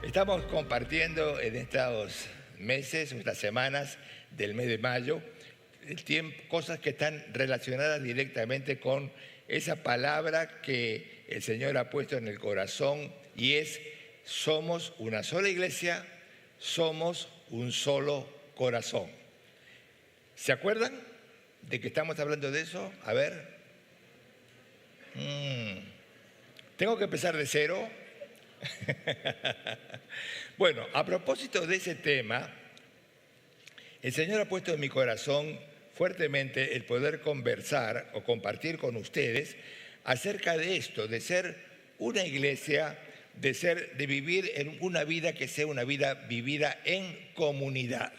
Estamos compartiendo en estos meses, estas semanas del mes de mayo, cosas que están relacionadas directamente con esa palabra que el Señor ha puesto en el corazón y es: somos una sola iglesia, somos un solo corazón. ¿Se acuerdan de que estamos hablando de eso? A ver. ¿Tengo que empezar de cero? Bueno, a propósito de ese tema, el Señor ha puesto en mi corazón fuertemente el poder conversar o compartir con ustedes acerca de esto, de ser una iglesia, de vivir en una vida que sea una vida vivida en comunidad.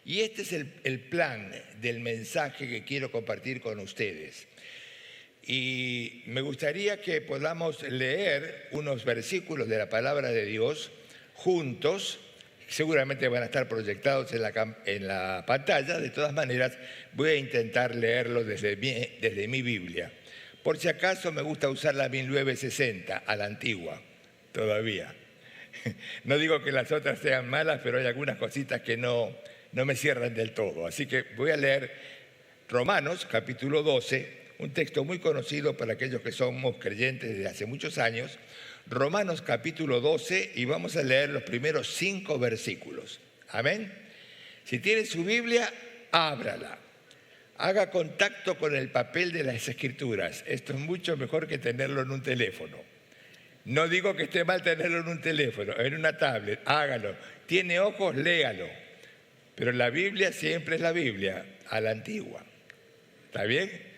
Y este es el plan del mensaje que quiero compartir con ustedes. Y me gustaría que podamos leer unos versículos de la palabra de Dios juntos. Seguramente van a estar proyectados en la pantalla. De todas maneras, voy a intentar leerlo desde mi Biblia. Por si acaso, me gusta usar la 1960, a la antigua, todavía. No digo que las otras sean malas, pero hay algunas cositas que no me cierran del todo. Así que voy a leer Romanos, capítulo 12, un texto muy conocido para aquellos que somos creyentes desde hace muchos años. Romanos capítulo 12, y vamos a leer los primeros 5 versículos. Amén. Si tiene su Biblia, ábrala. Haga contacto con el papel de las Escrituras. Esto es mucho mejor que tenerlo en un teléfono. No digo que esté mal tenerlo en un teléfono, en una tablet. Hágalo. Tiene ojos, léalo. Pero la Biblia siempre es la Biblia, a la antigua. ¿Está bien?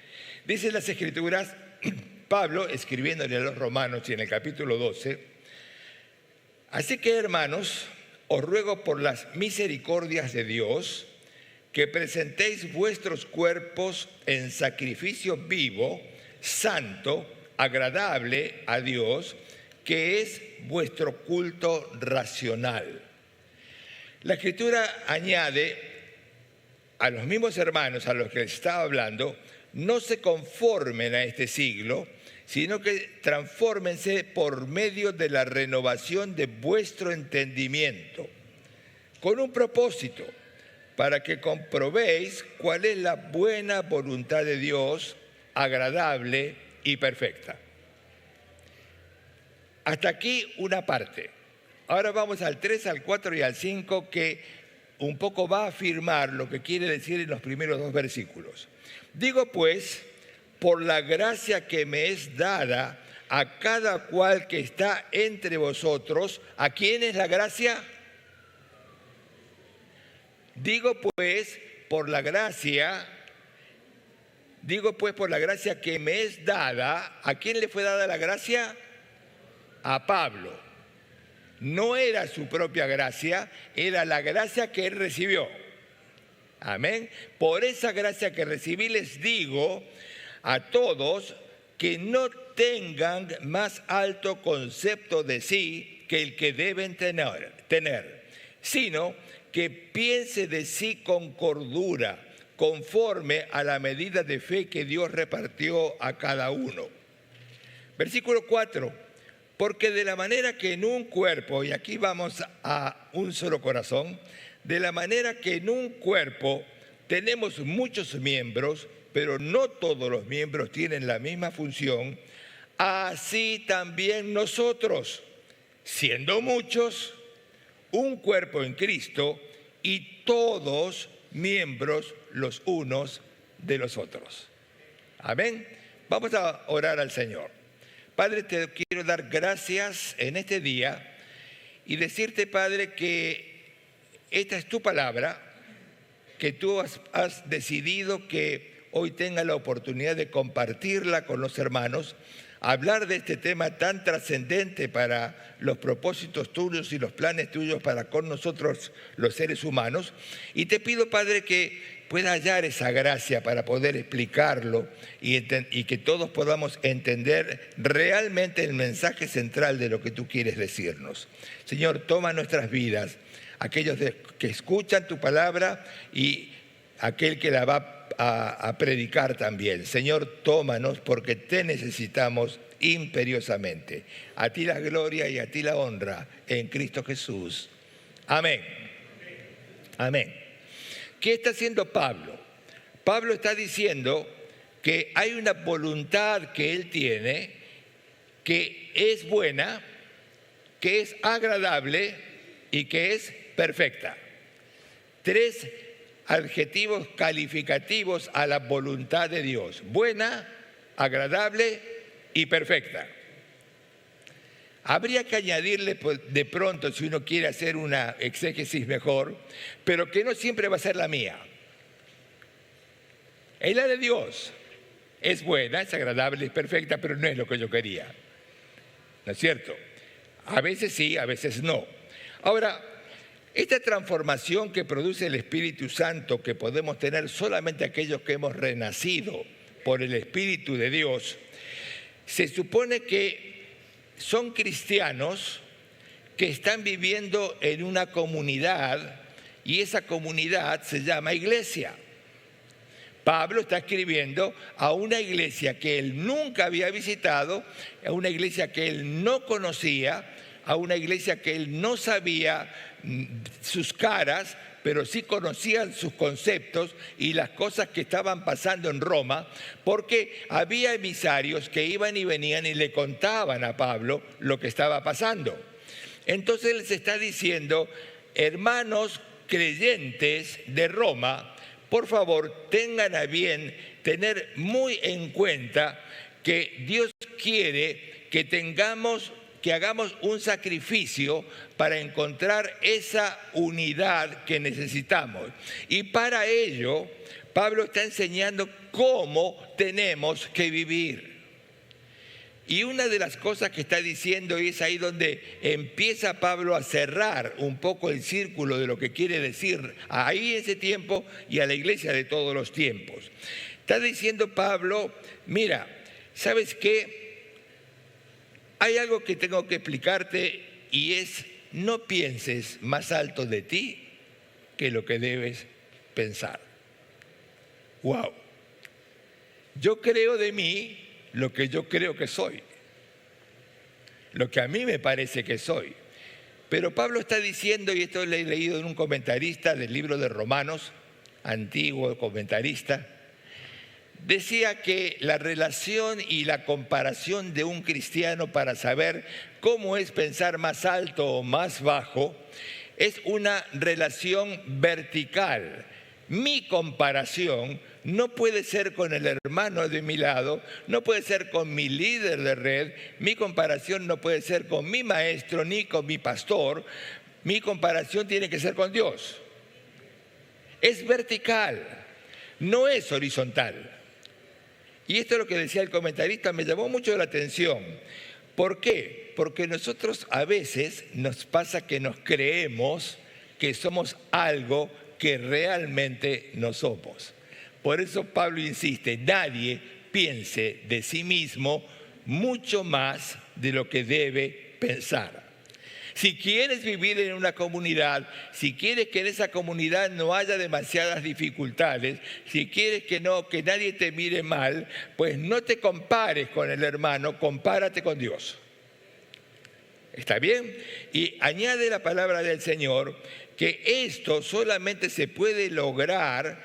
Dicen las Escrituras, Pablo, escribiéndole a los romanos y en el capítulo 12, así que, hermanos, os ruego por las misericordias de Dios que presentéis vuestros cuerpos en sacrificio vivo, santo, agradable a Dios, que es vuestro culto racional. La Escritura añade a los mismos hermanos a los que les estaba hablando: no se conformen a este siglo, sino que transfórmense por medio de la renovación de vuestro entendimiento, con un propósito, para que comprobéis cuál es la buena voluntad de Dios, agradable y perfecta. Hasta aquí una parte. Ahora vamos al 3, al 4 y al 5, que un poco va a afirmar lo que quiere decir en los primeros 2 versículos. Digo pues, por la gracia que me es dada a cada cual que está entre vosotros. ¿A quién es la gracia? Digo pues, por la gracia que me es dada. ¿A quién le fue dada la gracia? A Pablo. No era su propia gracia, era la gracia que él recibió. Amén. Por esa gracia que recibí les digo a todos que no tengan más alto concepto de sí que el que deben tener, sino que piense de sí con cordura, conforme a la medida de fe que Dios repartió a cada uno. Versículo 4. Porque de la manera que en un cuerpo, y aquí vamos a un solo corazón, de la manera que en un cuerpo tenemos muchos miembros, pero no todos los miembros tienen la misma función, así también nosotros, siendo muchos, un cuerpo en Cristo y todos miembros los unos de los otros. Amén. Vamos a orar al Señor. Padre, te quiero dar gracias en este día y decirte, Padre, que esta es tu palabra, que tú has decidido que hoy tenga la oportunidad de compartirla con los hermanos, hablar de este tema tan trascendente para los propósitos tuyos y los planes tuyos para con nosotros los seres humanos. Y te pido, Padre, que pueda hallar esa gracia para poder explicarlo y que todos podamos entender realmente el mensaje central de lo que tú quieres decirnos. Señor, toma nuestras vidas, aquellos que escuchan tu palabra y aquel que la va a predicar también. Señor, tómanos porque te necesitamos imperiosamente. A ti la gloria y a ti la honra en Cristo Jesús. Amén. Amén. ¿Qué está haciendo Pablo? Pablo está diciendo que hay una voluntad que él tiene, que es buena, que es agradable y que es perfecta. 3 adjetivos calificativos a la voluntad de Dios: buena, agradable y perfecta. Habría que añadirle de pronto, si uno quiere hacer una exégesis mejor, pero que no siempre va a ser la mía. Es la de Dios. Es buena, es agradable, es perfecta, pero no es lo que yo quería. ¿No es cierto? A veces sí, a veces no. Ahora, esta transformación que produce el Espíritu Santo, que podemos tener solamente aquellos que hemos renacido por el Espíritu de Dios, se supone que son cristianos que están viviendo en una comunidad y esa comunidad se llama iglesia. Pablo está escribiendo a una iglesia que él nunca había visitado, a una iglesia que él no conocía, a una iglesia que él no sabía sus caras, pero sí conocían sus conceptos y las cosas que estaban pasando en Roma, porque había emisarios que iban y venían y le contaban a Pablo lo que estaba pasando. Entonces les está diciendo: hermanos creyentes de Roma, por favor, tengan a bien tener muy en cuenta que Dios quiere que hagamos un sacrificio para encontrar esa unidad que necesitamos. Y para ello, Pablo está enseñando cómo tenemos que vivir. Y una de las cosas que está diciendo, y es ahí donde empieza Pablo a cerrar un poco el círculo de lo que quiere decir ahí ese tiempo y a la iglesia de todos los tiempos. Está diciendo Pablo: mira, ¿sabes qué? Hay algo que tengo que explicarte y es: no pienses más alto de ti que lo que debes pensar. ¡Wow! Yo creo de mí lo que yo creo que soy, lo que a mí me parece que soy. Pero Pablo está diciendo, y esto lo he leído en un comentarista del libro de Romanos, antiguo comentarista, decía que la relación y la comparación de un cristiano para saber cómo es pensar más alto o más bajo es una relación vertical. Mi comparación no puede ser con el hermano de mi lado, no puede ser con mi líder de red, mi comparación no puede ser con mi maestro ni con mi pastor, mi comparación tiene que ser con Dios. Es vertical, no es horizontal. Y esto es lo que decía el comentarista, me llamó mucho la atención. ¿Por qué? Porque nosotros a veces nos pasa que nos creemos que somos algo que realmente no somos. Por eso Pablo insiste: nadie piense de sí mismo mucho más de lo que debe pensar. Si quieres vivir en una comunidad, si quieres que en esa comunidad no haya demasiadas dificultades, si quieres que nadie te mire mal, pues no te compares con el hermano, compárate con Dios. ¿Está bien? Y añade la palabra del Señor que esto solamente se puede lograr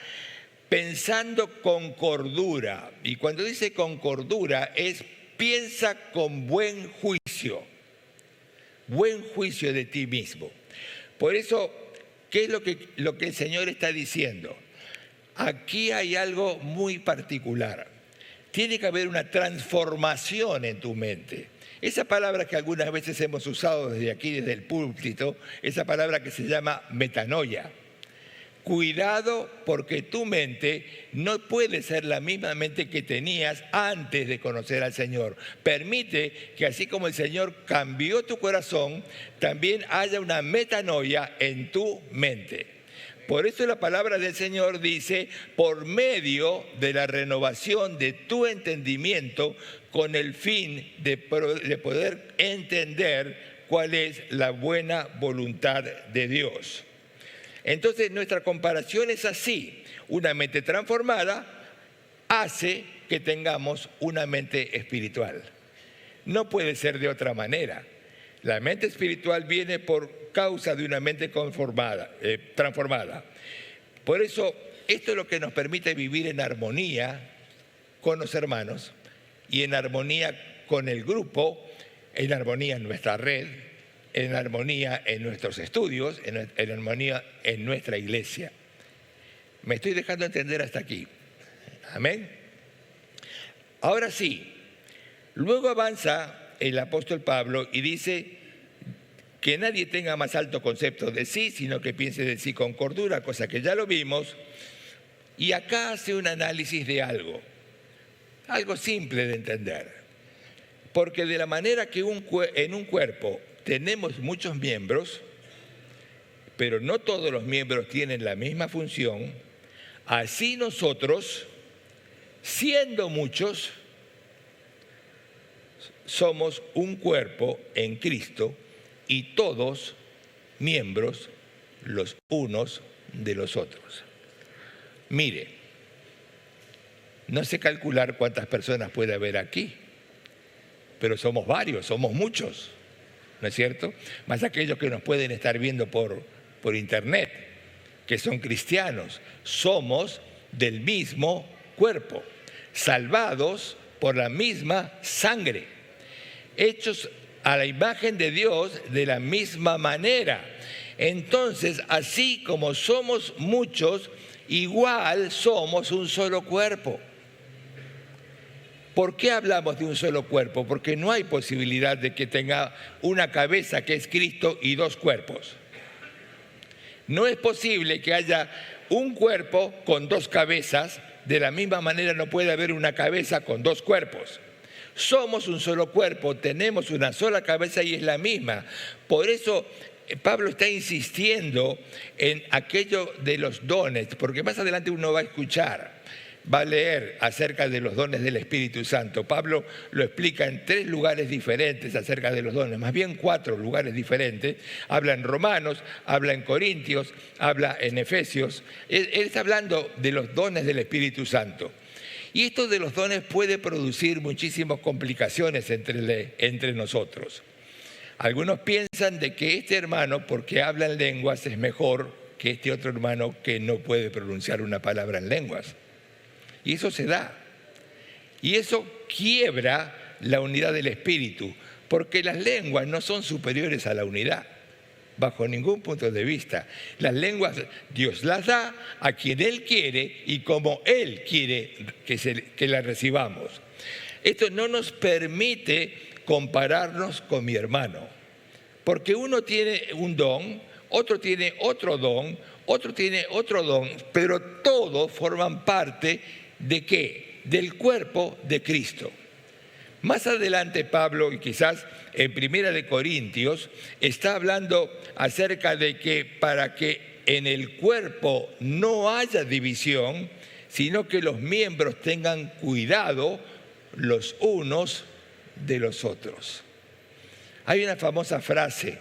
pensando con cordura. Y cuando dice con cordura es: piensa con buen juicio de ti mismo. Por eso, ¿qué es lo que el Señor está diciendo? Aquí hay algo muy particular. Tiene que haber una transformación en tu mente. Esa palabra que algunas veces hemos usado desde aquí, desde el púlpito, esa palabra que se llama metanoia. Cuidado, porque tu mente no puede ser la misma mente que tenías antes de conocer al Señor. Permite que así como el Señor cambió tu corazón, también haya una metanoia en tu mente. Por eso la palabra del Señor dice: por medio de la renovación de tu entendimiento, con el fin de poder entender cuál es la buena voluntad de Dios. Entonces nuestra comparación es así. Una mente transformada hace que tengamos una mente espiritual. No puede ser de otra manera. La mente espiritual viene por causa de una mente transformada. Por eso, esto es lo que nos permite vivir en armonía con los hermanos y en armonía con el grupo, en armonía en nuestra red, en armonía en nuestros estudios, en armonía en nuestra iglesia. Me estoy dejando entender hasta aquí. Amén. Ahora sí, luego avanza el apóstol Pablo y dice que nadie tenga más alto concepto de sí, sino que piense de sí con cordura, cosa que ya lo vimos. Y acá hace un análisis de algo simple de entender. Porque de la manera que en un cuerpo tenemos muchos miembros, pero no todos los miembros tienen la misma función, así nosotros, siendo muchos, somos un cuerpo en Cristo y todos miembros los unos de los otros. Mire, no sé calcular cuántas personas puede haber aquí, pero somos varios, somos muchos, ¿no es cierto? Más aquellos que nos pueden estar viendo por internet, que son cristianos. Somos del mismo cuerpo, salvados por la misma sangre, hechos a la imagen de Dios de la misma manera. Entonces, así como somos muchos, igual somos un solo cuerpo. ¿Por qué hablamos de un solo cuerpo? Porque no hay posibilidad de que tenga una cabeza que es Cristo y dos cuerpos. No es posible que haya un cuerpo con dos cabezas. De la misma manera no puede haber una cabeza con dos cuerpos. Somos un solo cuerpo, tenemos una sola cabeza y es la misma. Por eso Pablo está insistiendo en aquello de los dones, porque más adelante uno va a escuchar, va a leer acerca de los dones del Espíritu Santo. Pablo lo explica en 3 lugares diferentes acerca de los dones, más bien 4 lugares diferentes. Habla en Romanos, habla en Corintios, habla en Efesios. Él está hablando de los dones del Espíritu Santo. Y esto de los dones puede producir muchísimas complicaciones entre nosotros. Algunos piensan de que este hermano, porque habla en lenguas, es mejor que este otro hermano que no puede pronunciar una palabra en lenguas. Y eso se da. Y eso quiebra la unidad del espíritu, porque las lenguas no son superiores a la unidad, bajo ningún punto de vista. Las lenguas Dios las da a quien Él quiere y como Él quiere que las recibamos. Esto no nos permite compararnos con mi hermano, porque uno tiene un don, otro tiene otro don, otro tiene otro don, pero todos forman parte ¿de qué? Del cuerpo de Cristo. Más adelante Pablo, y quizás en 1 Corintios, está hablando acerca de que para que en el cuerpo no haya división, sino que los miembros tengan cuidado los unos de los otros. Hay una famosa frase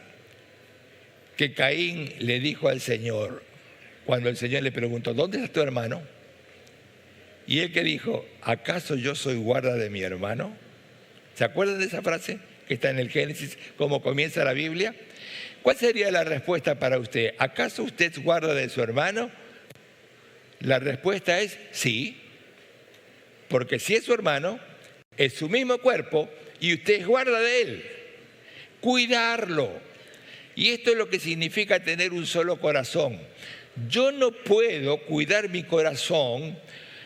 que Caín le dijo al Señor cuando el Señor le preguntó: ¿dónde está tu hermano? Y él que dijo: ¿acaso yo soy guarda de mi hermano? ¿Se acuerdan de esa frase que está en el Génesis, como comienza la Biblia? ¿Cuál sería la respuesta para usted? ¿Acaso usted es guarda de su hermano? La respuesta es sí, porque si es su hermano, es su mismo cuerpo y usted es guarda de él. Cuidarlo. Y esto es lo que significa tener un solo corazón. Yo no puedo cuidar mi corazón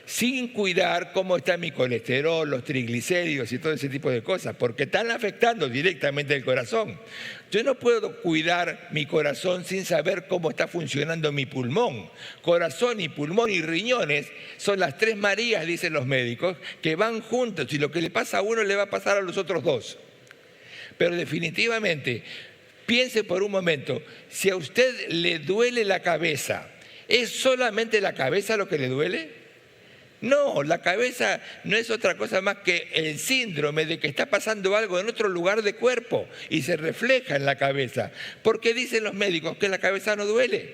sin cuidar cómo está mi colesterol, los triglicéridos y todo ese tipo de cosas, porque están afectando directamente el corazón. Yo no puedo cuidar mi corazón sin saber cómo está funcionando mi pulmón. Corazón y pulmón y riñones son las 3 Marías, dicen los médicos, que van juntos y lo que le pasa a uno le va a pasar a los otros 2. Pero definitivamente, piense por un momento, si a usted le duele la cabeza, ¿es solamente la cabeza lo que le duele? No, la cabeza no es otra cosa más que el síndrome de que está pasando algo en otro lugar del cuerpo y se refleja en la cabeza. ¿Por qué dicen los médicos que la cabeza no duele?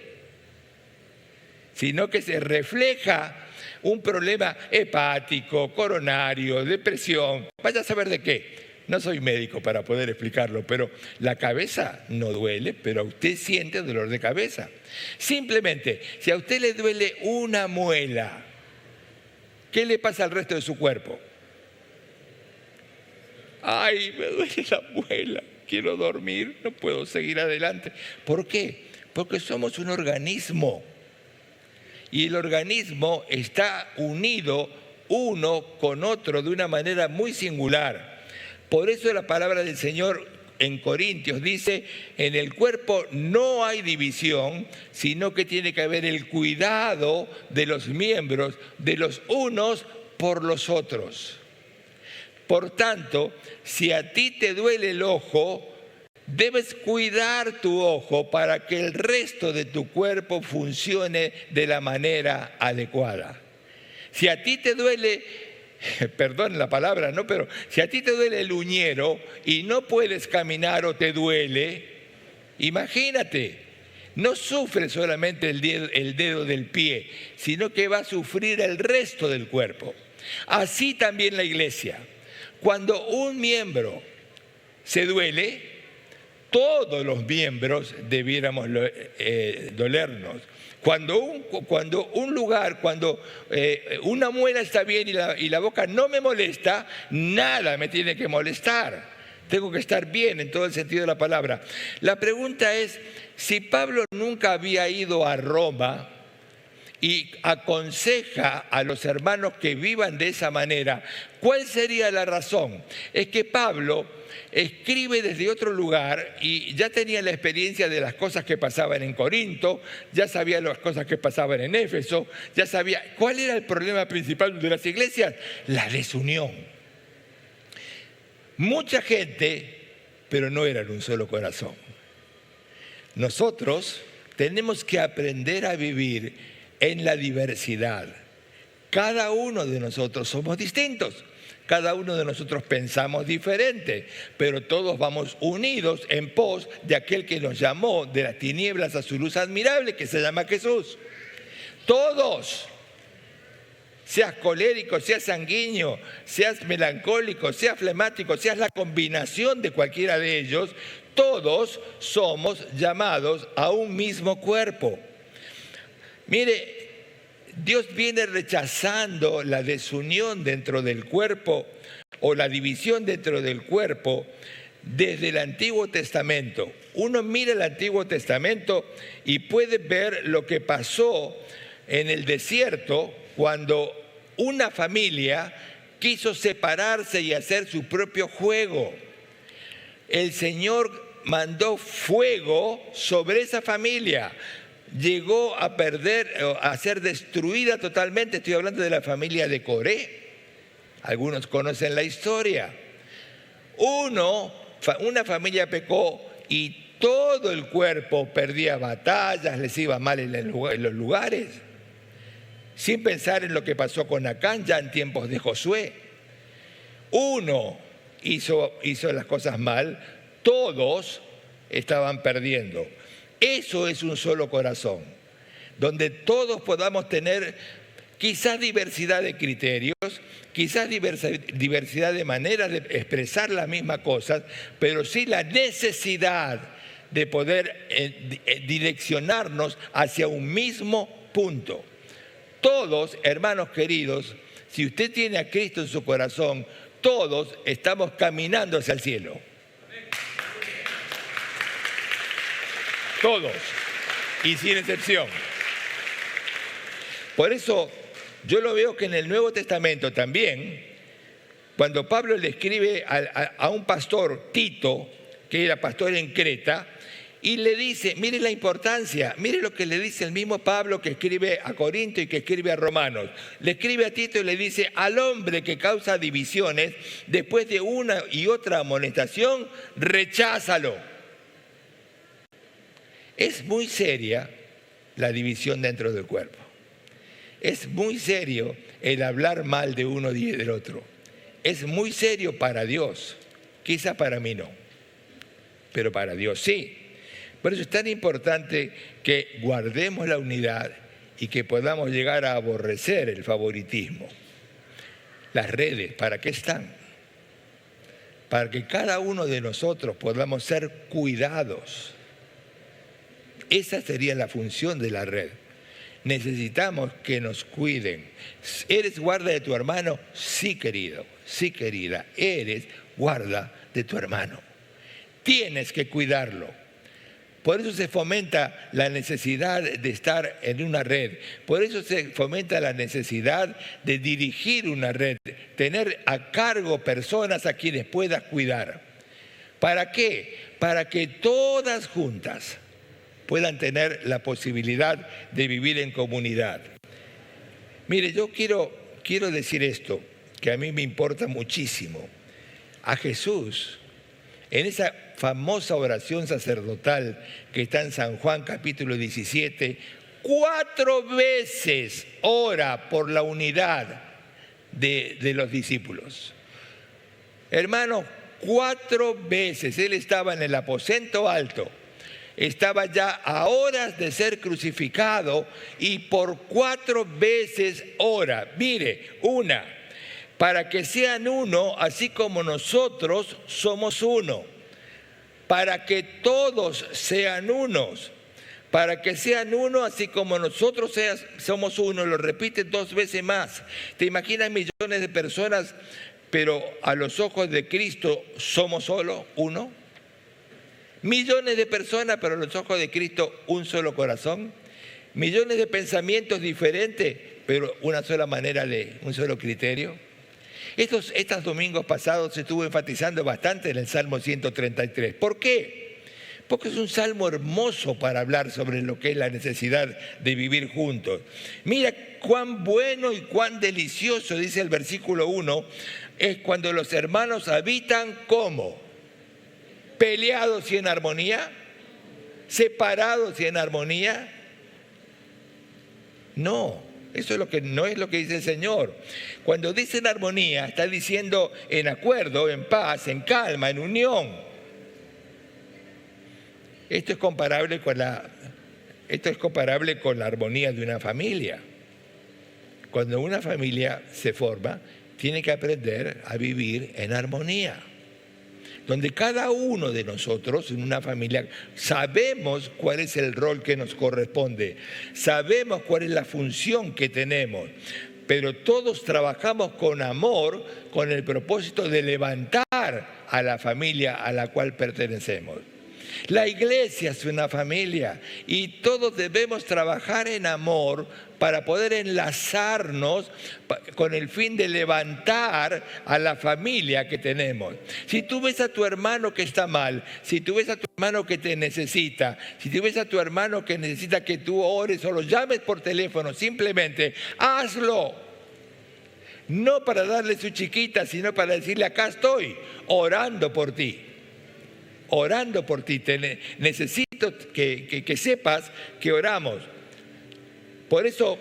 sino que se refleja un problema hepático, coronario, depresión, vaya a saber de qué. No soy médico para poder explicarlo, pero la cabeza no duele, pero usted siente dolor de cabeza. Simplemente, si a usted le duele una muela, ¿qué le pasa al resto de su cuerpo? Ay, me duele la muela, quiero dormir, no puedo seguir adelante. ¿Por qué? Porque somos un organismo. Y el organismo está unido uno con otro de una manera muy singular. Por eso la palabra del Señor en Corintios dice, en el cuerpo no hay división, sino que tiene que haber el cuidado de los miembros, de los unos por los otros. Por tanto, si a ti te duele el ojo, debes cuidar tu ojo para que el resto de tu cuerpo funcione de la manera adecuada. Si a ti te duele, perdón la palabra, ¿no? Pero si a ti te duele el uñero y no puedes caminar o te duele, imagínate, no sufre solamente el dedo del pie, sino que va a sufrir el resto del cuerpo. Así también la iglesia. Cuando un miembro se duele, todos los miembros debiéramos dolernos. Cuando una muela está bien y la boca no me molesta, nada me tiene que molestar. Tengo que estar bien en todo el sentido de la palabra. La pregunta es, si Pablo nunca había ido a Roma y aconseja a los hermanos que vivan de esa manera, ¿cuál sería la razón? Es que Pablo escribe desde otro lugar y ya tenía la experiencia de las cosas que pasaban en Corinto, ya sabía las cosas que pasaban en Éfeso, ya sabía cuál era el problema principal de las iglesias, la desunión. Mucha gente, pero no eran un solo corazón. Nosotros tenemos que aprender a vivir en la diversidad. Cada uno de nosotros somos distintos. Cada uno de nosotros pensamos diferente, pero todos vamos unidos en pos de aquel que nos llamó de las tinieblas a su luz admirable, que se llama Jesús. Todos, seas colérico, seas sanguíneo, seas melancólico, seas flemático, seas la combinación de cualquiera de ellos, todos somos llamados a un mismo cuerpo. Mire, Dios viene rechazando la desunión dentro del cuerpo o la división dentro del cuerpo desde el Antiguo Testamento. Uno mira el Antiguo Testamento y puede ver lo que pasó en el desierto cuando una familia quiso separarse y hacer su propio juego. El Señor mandó fuego sobre esa familia. Llegó a a ser destruida totalmente. Estoy hablando de la familia de Coré. Algunos conocen la historia. Una familia pecó y todo el cuerpo perdía batallas, les iba mal en los lugares. Sin pensar en lo que pasó con Acán ya en tiempos de Josué. Uno hizo las cosas mal, todos estaban perdiendo. Eso es un solo corazón, donde todos podamos tener quizás diversidad de criterios, quizás diversidad de maneras de expresar las mismas cosas, pero sí la necesidad de poder direccionarnos hacia un mismo punto. Todos, hermanos queridos, si usted tiene a Cristo en su corazón, todos estamos caminando hacia el cielo. Todos, y sin excepción. Por eso yo lo veo que en el Nuevo Testamento también, cuando Pablo le escribe a un pastor, Tito, que era pastor en Creta, y le dice, mire la importancia, mire lo que le dice el mismo Pablo que escribe a Corinto y que escribe a Romanos. Le escribe a Tito y le dice, al hombre que causa divisiones, después de una y otra amonestación, recházalo. Es muy seria la división dentro del cuerpo. Es muy serio el hablar mal de uno y del otro. Es muy serio para Dios. Quizá para mí no, pero para Dios sí. Por eso es tan importante que guardemos la unidad y que podamos llegar a aborrecer el favoritismo. Las redes, ¿para qué están? Para que cada uno de nosotros podamos ser cuidados. Esa sería la función de la red. Necesitamos que nos cuiden. ¿Eres guarda de tu hermano? Sí, querido, sí, querida. Eres guarda de tu hermano. Tienes que cuidarlo. Por eso se fomenta la necesidad de estar en una red. Por eso se fomenta la necesidad de dirigir una red, tener a cargo personas a quienes puedas cuidar. ¿Para qué? Para que todas juntas puedan tener la posibilidad de vivir en comunidad. Mire, yo quiero decir esto, que a mí me importa muchísimo. A Jesús, en esa famosa oración sacerdotal que está en San Juan capítulo 17, 4 veces ora por la unidad de los discípulos. Hermanos, 4 veces. Él estaba en el aposento alto, estaba ya a horas de ser crucificado y por 4 veces ora. Mire, una, para que sean uno, así como nosotros somos uno. Para que todos sean unos. Para que sean uno, así como nosotros somos uno. Lo repite 2 veces más. ¿Te imaginas millones de personas, pero a los ojos de Cristo somos solo uno? Millones de personas, pero a los ojos de Cristo un solo corazón. Millones de pensamientos diferentes, pero una sola manera un solo criterio. Estos domingos pasados se estuvo enfatizando bastante en el Salmo 133. ¿Por qué? Porque es un salmo hermoso para hablar sobre lo que es la necesidad de vivir juntos. Mira cuán bueno y cuán delicioso, dice el versículo 1, es cuando los hermanos habitan ¿cómo? ¿Peleados y en armonía? ¿Separados y en armonía? No. Eso no es lo que dice el Señor. Cuando dice en armonía, está diciendo en acuerdo, en paz, en calma, en unión. Esto es comparable con la armonía de una familia. Cuando una familia se forma, tiene que aprender a vivir en armonía. Donde cada uno de nosotros en una familia sabemos cuál es el rol que nos corresponde, sabemos cuál es la función que tenemos, pero todos trabajamos con amor, con el propósito de levantar a la familia a la cual pertenecemos. La iglesia es una familia y todos debemos trabajar en amor para poder enlazarnos con el fin de levantar a la familia que tenemos. Si tú ves a tu hermano que está mal, si tú ves a tu hermano que te necesita, si tú ves a tu hermano que necesita que tú ores o lo llames por teléfono, simplemente hazlo. No para darle su chiquita, sino para decirle: acá estoy, orando por ti. Orando por ti, necesito que sepas que oramos. Por eso,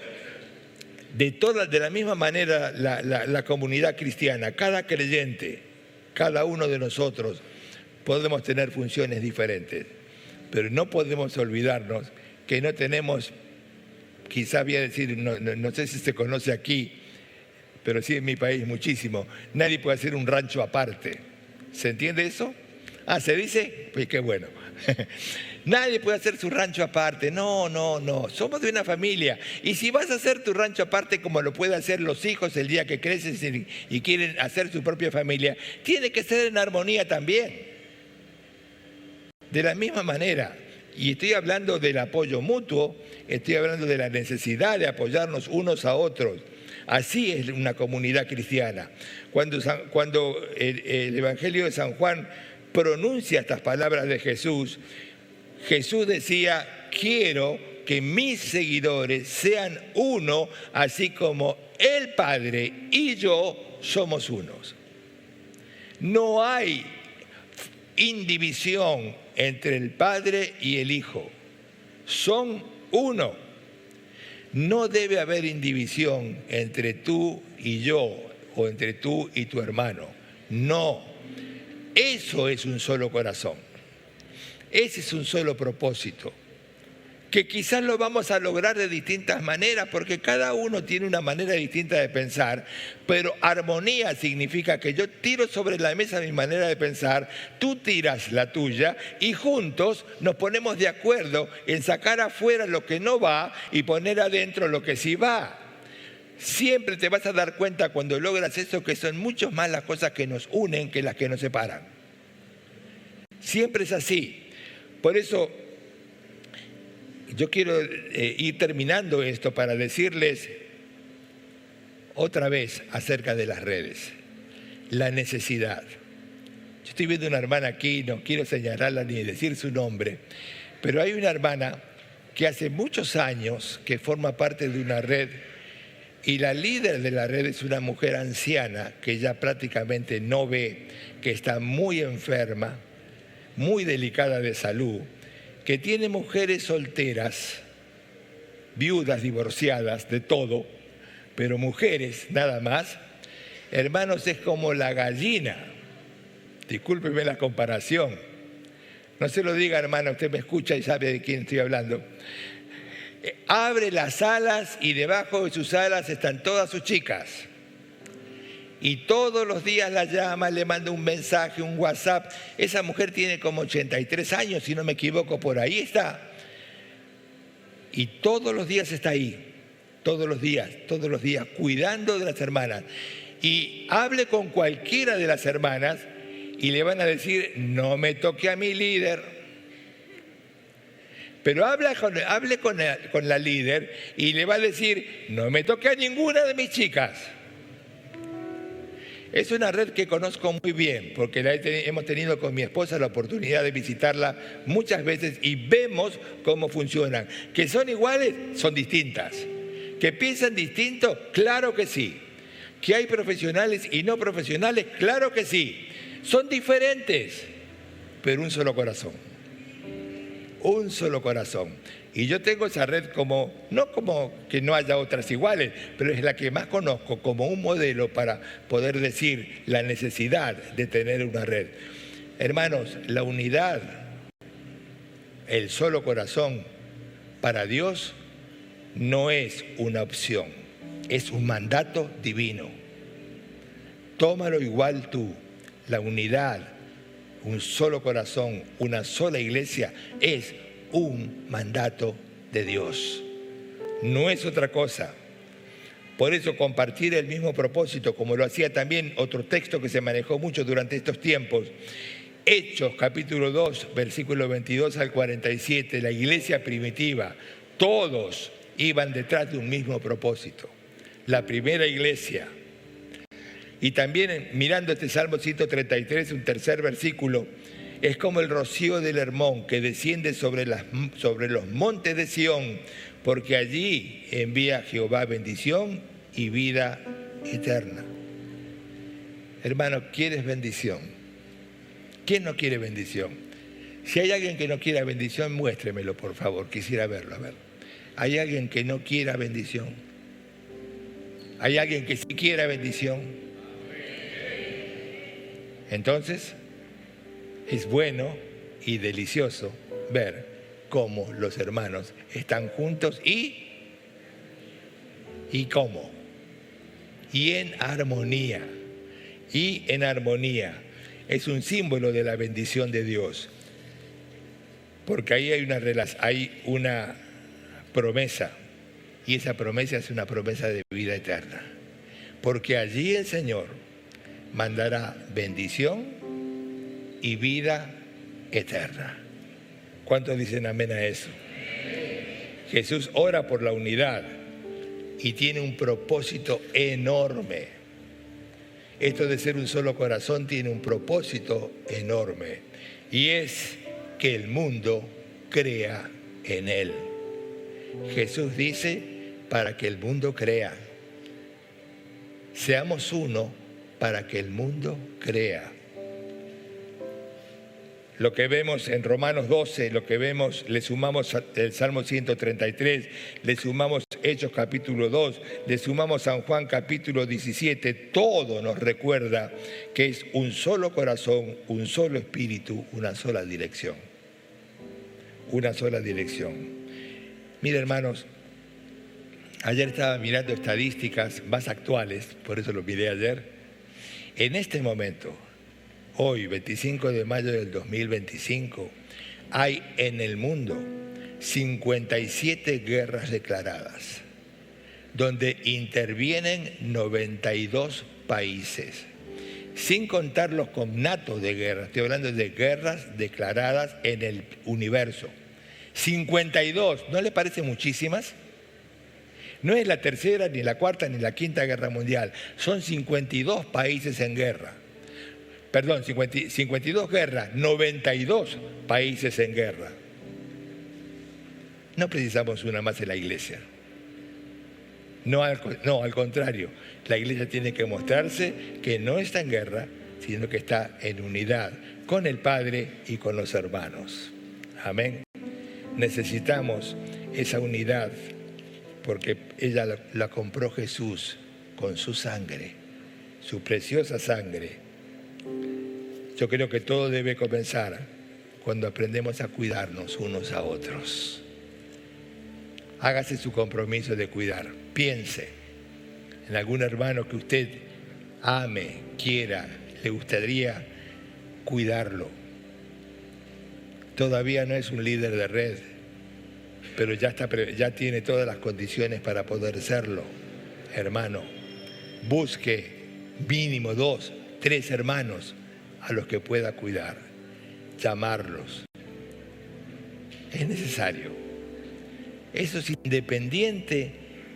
de la misma manera, la comunidad cristiana, cada creyente, cada uno de nosotros, podemos tener funciones diferentes. Pero no podemos olvidarnos que no tenemos, quizá voy a decir, no sé si se conoce aquí, pero sí en mi país muchísimo, nadie puede hacer un rancho aparte. ¿Se entiende eso? ¿Se dice? Pues qué bueno. Nadie puede hacer su rancho aparte. No. Somos de una familia. Y si vas a hacer tu rancho aparte, como lo pueden hacer los hijos el día que crecen y quieren hacer su propia familia, tiene que ser en armonía también. De la misma manera. Y estoy hablando del apoyo mutuo, estoy hablando de la necesidad de apoyarnos unos a otros. Así es una comunidad cristiana. Cuando el Evangelio de San Juan pronuncia estas palabras de Jesús, Jesús decía: quiero que mis seguidores sean uno, así como el Padre y yo somos unos. No hay indivisión entre el Padre y el Hijo. Son uno. No debe haber indivisión entre tú y yo o entre tú y tu hermano. No. Eso es un solo corazón. Ese es un solo propósito. que quizás lo vamos a lograr de distintas maneras, porque cada uno tiene una manera distinta de pensar, pero armonía significa que yo tiro sobre la mesa mi manera de pensar, tú tiras la tuya y juntos nos ponemos de acuerdo en sacar afuera lo que no va y poner adentro lo que sí va. Siempre te vas a dar cuenta cuando logras eso que son mucho más las cosas que nos unen que las que nos separan. Siempre es así. Por eso yo quiero ir terminando esto para decirles otra vez acerca de las redes. La necesidad. Yo estoy viendo una hermana aquí, no quiero señalarla ni decir su nombre, pero hay una hermana que hace muchos años que forma parte de una red y la líder de la red es una mujer anciana que ya prácticamente no ve, que está muy enferma, muy delicada de salud, que tiene mujeres solteras, viudas, divorciadas, de todo, pero mujeres nada más. Hermanos, es como la gallina. Discúlpeme la comparación. No se lo diga, hermana, usted me escucha y sabe de quién estoy hablando. Abre las alas y debajo de sus alas están todas sus chicas. Y todos los días la llama, le manda un mensaje, un WhatsApp. Esa mujer tiene como 83 años, si no me equivoco, por ahí está. Y todos los días está ahí, todos los días, cuidando de las hermanas. Y hable con cualquiera de las hermanas y le van a decir, no me toque a mi líder. Pero hable con la líder y le va a decir, no me toque a ninguna de mis chicas. Es una red que conozco muy bien, porque hemos tenido con mi esposa la oportunidad de visitarla muchas veces y vemos cómo funcionan. ¿Que son iguales? Son distintas. ¿Que piensan distinto? Claro que sí. ¿Que hay profesionales y no profesionales? Claro que sí. Son diferentes, pero un solo corazón. Un solo corazón. Y yo tengo esa red no como que no haya otras iguales, pero es la que más conozco como un modelo para poder decir la necesidad de tener una red. Hermanos, la unidad, el solo corazón para Dios no es una opción, es un mandato divino. Tómalo igual tú, la unidad, un solo corazón, una sola iglesia, es un mandato de Dios. No es otra cosa. Por eso compartir el mismo propósito, como lo hacía también otro texto que se manejó mucho durante estos tiempos, Hechos capítulo 2, versículo 22 al 47, la iglesia primitiva, todos iban detrás de un mismo propósito. La primera iglesia. Y también mirando este Salmo 133, un tercer versículo, es como el rocío del Hermón que desciende sobre los montes de Sión, porque allí envía Jehová bendición y vida eterna. Hermano, ¿quieres bendición? ¿Quién no quiere bendición? Si hay alguien que no quiera bendición, muéstremelo, por favor. Quisiera verlo, a ver. ¿Hay alguien que no quiera bendición? ¿Hay alguien que sí quiera bendición? Entonces, es bueno y delicioso ver cómo los hermanos están juntos y cómo. Y en armonía. Y en armonía. Es un símbolo de la bendición de Dios. Porque ahí hay una promesa. Y esa promesa es una promesa de vida eterna. Porque allí el Señor mandará bendición y vida eterna. ¿Cuántos dicen amén a eso? Jesús ora por la unidad y tiene un propósito enorme. Esto de ser un solo corazón tiene un propósito enorme y es que el mundo crea en Él. Jesús dice, para que el mundo crea. Seamos uno para que el mundo crea. Lo que vemos en Romanos 12, lo que vemos, le sumamos el Salmo 133, le sumamos Hechos capítulo 2, le sumamos San Juan capítulo 17, todo nos recuerda que es un solo corazón, un solo espíritu, una sola dirección. Una sola dirección. Mire, hermanos, ayer estaba mirando estadísticas más actuales, por eso lo miré ayer. En este momento, hoy, 25 de mayo del 2025, hay en el mundo 57 guerras declaradas, donde intervienen 92 países, sin contar los connatos de guerra. Estoy hablando de guerras declaradas en el universo. 52, ¿no le parece muchísimas? No es la tercera, ni la cuarta, ni la quinta guerra mundial. Son 52 países en guerra. Perdón, 52 guerras, 92 países en guerra. No precisamos una más en la iglesia. No, al contrario. La iglesia tiene que mostrarse que no está en guerra, sino que está en unidad con el Padre y con los hermanos. Amén. Necesitamos esa unidad porque ella la compró Jesús con su sangre, su preciosa sangre. Yo creo que todo debe comenzar cuando aprendemos a cuidarnos unos a otros. Hágase su compromiso de cuidar. Piense en algún hermano que usted ame, quiera, le gustaría cuidarlo. Todavía no es un líder de red, pero ya tiene todas las condiciones para poder serlo. Hermano, busque mínimo 2, 3 hermanos a los que pueda cuidar, llamarlos. Es necesario. Eso es independiente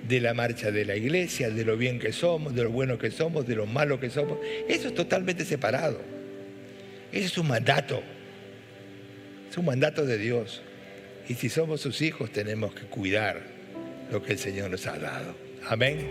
de la marcha de la iglesia, de lo bien que somos, de lo bueno que somos, de lo malo que somos. Eso es totalmente separado. Eso es un mandato. Es un mandato de Dios. Y si somos sus hijos, tenemos que cuidar lo que el Señor nos ha dado. Amén.